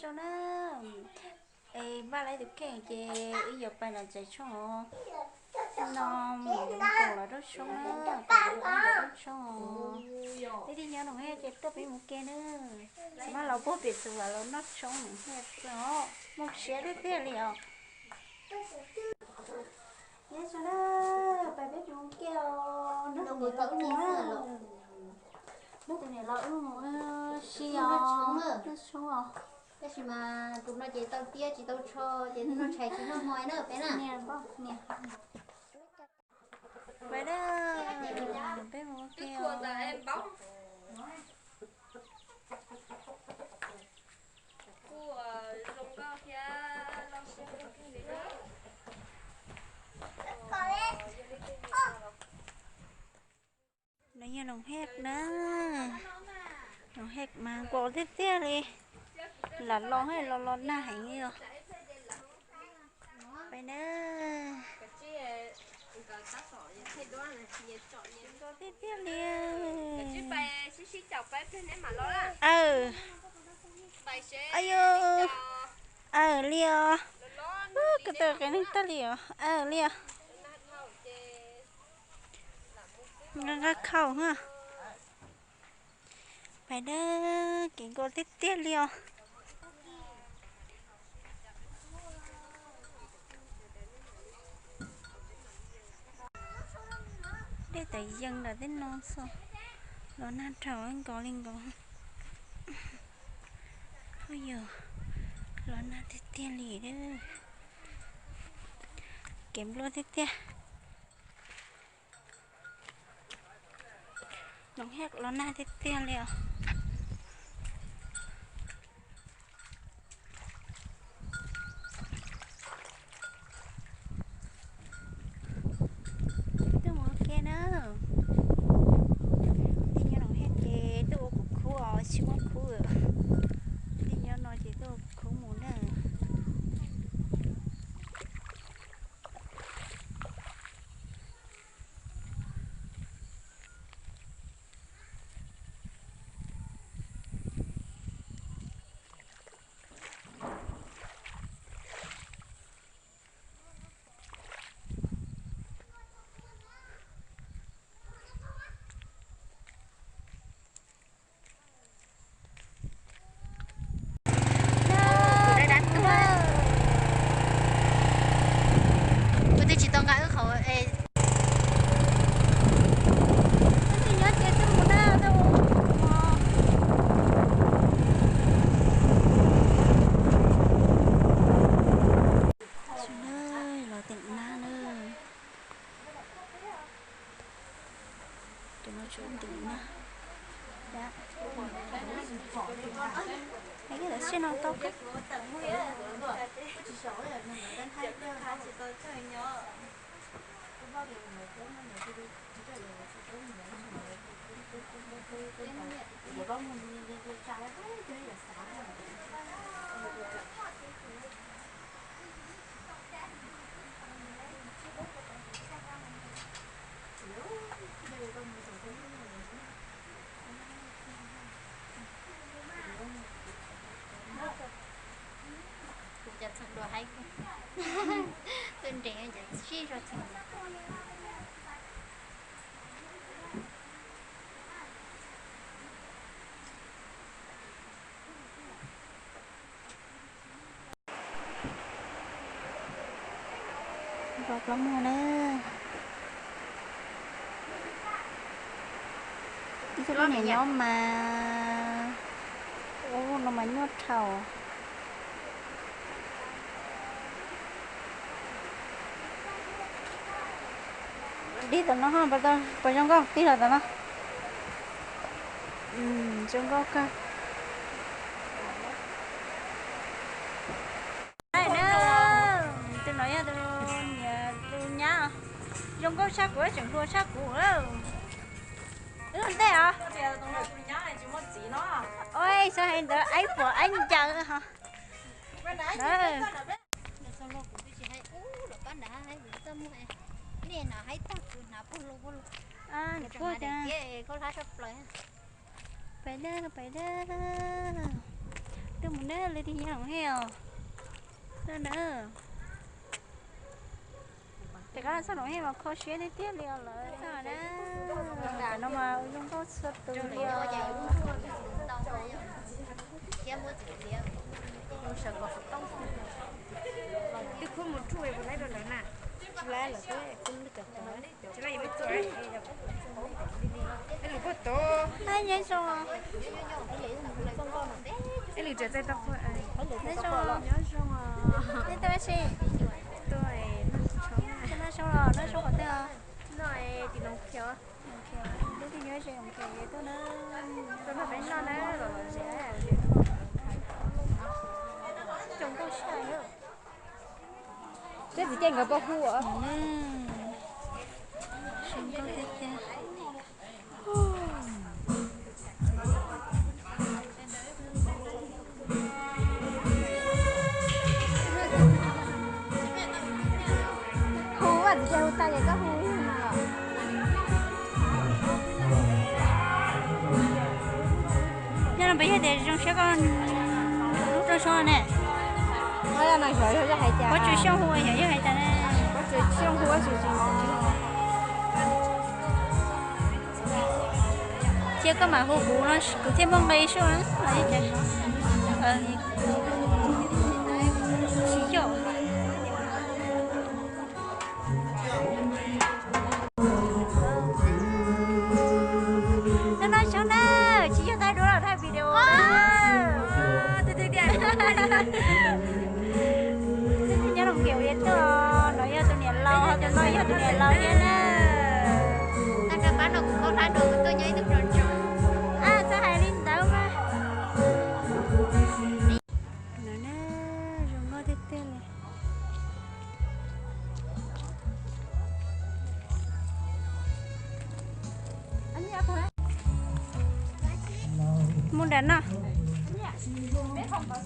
cho nó ê ba lấy được cái gì ý giờ bài là chạy cho nó mình dùng cổ là rất sống á cổ là rất sống đi đi nhau nó nghe chạy tới bị một cái nữa màเราbố biệt sự là nó nát sống hết đó một xe đi thế liền nhớ cho nó bài biết dùng keo nó người cậu nhìn nữa nó từ này là xì nó sống à cái gì mà tụi nó chỉ tao tia chỉ tao cho chỉ nó chạy chỉ nó mỏi nữa bé nè nè bác nè vậy đó bé mua keo em bóc cô dùng cao kia lo xem cái gì đó nó như đồng hét đó đồng hét mà cổ tiếp tiếp đi là lo hay lo na hành như vậy đó cổ tiếp tiếp đi liều cái tờ cái này ta liều liều nó khâu ha phải đó cái cổ tiếp tiếp liều để tại dân là đến non sao nó nát trâu anh có linh có bây giờ nó nát tiếp tiếp lì đó kiếm luôn tiếp tiếp nó hét nó nát tiếp tiếp liều xin ông tao cái đồ hay tên trẻ chỉ suy rồi thì gọt lắm rồi nè cái này nhóm mà nó mà nhốt thầu đi tao nó không bắt đầu trong con đi là tao nó trong con ca đây nè tôi nói tôi nhà tôi nhá trong con sắc của chẳng đua sắc của thế à ôi sao anh đỡ ấy của anh chờ hả nè nó hay tao nó bulu nó bulu có lá sắp lại phải đó tôi muốn nè lấy đi nhau heo nè nèแต่ก็สนุกให้มาโคชเชียร์ได้เตี้ยเรียวเลยนะด่าน้องมายุ่งก็สุดตัวเดียว Kia mua chỉ kia. Mua sợ có phải tông. Đi không một chuỗi vừa lấy đồ lớn à? Lá là cái cũng được rồi. Chỉ là mấy chuỗi. Cái lửa bớt to. Ai nhảy xuống à? Cái lửa chạy tao thôi. Nhảy xuống à? Nhảy tới gì? Tôi nó xuống rồi, nó xuống rồi à? nói thì nó khéo. Để đi nhớ gì không kì tôi nữa. Tôi phải nó nè rồi sẽ Chúng tôi sai nữa. Chết gì trên cái bao khu ạ? Chúng tôi thích chứ. Hú à, thì treo tay cái hú mà. Nhưng mà bây giờ để trong sẽ con trong số này. Nói là nói rồi cho hay chả. Có chuyện xong hùa hiểu chứ hay chả nè. Có chuyện xong hú chuyện gì. Chưa có mà hùa bù nó cứ thêm mong đây số á. Đấy chứ. Chỉ dụ. Nó nói sao nè. Chỉ cho tay đứa nào thay video đó. Nhớ đồng kiểu vậy chứ. Nói cho tụi này lâu. Nói cho tụi này lâu vậy nè. Ta cho bán nó cũng có ra đồ tôi nhớ được rồi chứ. À sao hai linh đâu mà. Nó nè, rồi ngồi thế tên này. Anh nhớ thôi. Muốn đến à? Bé không có